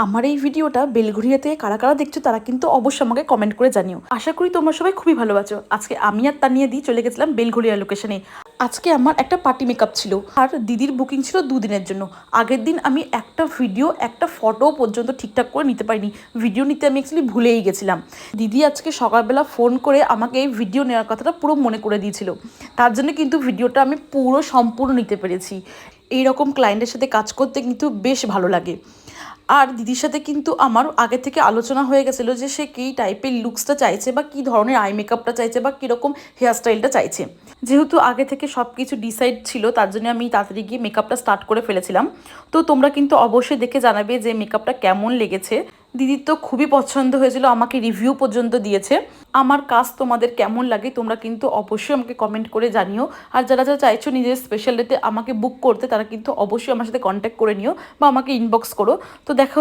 আমার এই ভিডিওটা বেলঘরিয়াতে কারা কারা দেখছো তারা কিন্তু অবশ্যই আমাকে কমেন্ট করে জানিও। আশা করি তোমরা সবাই খুবই ভালো আছো। আজকে আমি আর তানিয়া দি চলে গেছিলাম বেলঘরিয়া লোকেশনে। আজকে আমার একটা পার্টি মেকআপ ছিল আর দিদির বুকিং ছিল 2 দিনের জন্য। আগের দিন আমি একটা ভিডিও একটা ফটো পর্যন্ত ঠিকঠাক করে নিতে পারিনি। ভিডিও নিতে আমি অ্যাকচুয়ালি ভুলেই গেছিলাম। দিদি আজকে সকালবেলা ফোন করে আমাকে এই ভিডিও নেওয়ার কথাটা পুরো মনে করে দিয়েছিল। তার জন্য কিন্তু ভিডিওটা আমি পুরো সম্পূর্ণ নিতে পেরেছি। এইরকম ক্লায়েন্টের সাথে কাজ করতে কিন্তু বেশ ভালো লাগে। আর দিদির সাথে কিন্তু আমার আগে থেকে আলোচনা হয়ে গেছিলো যে সে কী টাইপের লুকসটা চাইছে বা কী ধরনের আই মেকআপটা চাইছে বা কীরকম হেয়ারস্টাইলটা চাইছে। যেহেতু আগে থেকে সব কিছু ডিসাইড ছিল তার জন্য আমি তাড়াতাড়ি গিয়ে মেকআপটা স্টার্ট করে ফেলেছিলাম। তো তোমরা কিন্তু অবশ্যই দেখে জানাবে যে মেকআপটা কেমন লেগেছে। দিদির তো খুবই পছন্দ হয়েছিল, আমাকে রিভিউ পর্যন্ত দিয়েছে। আমার কাজ তোমাদের কেমন লাগে তোমরা কিন্তু অবশ্যই আমাকে কমেন্ট করে জানিও। আর যারা যারা চাইছো নিজের স্পেশাল ডেতে আমাকে বুক করতে তারা কিন্তু অবশ্যই আমার সাথে কন্ট্যাক্ট করে নিও বা আমাকে ইনবক্স করো। তো দেখা হচ্ছে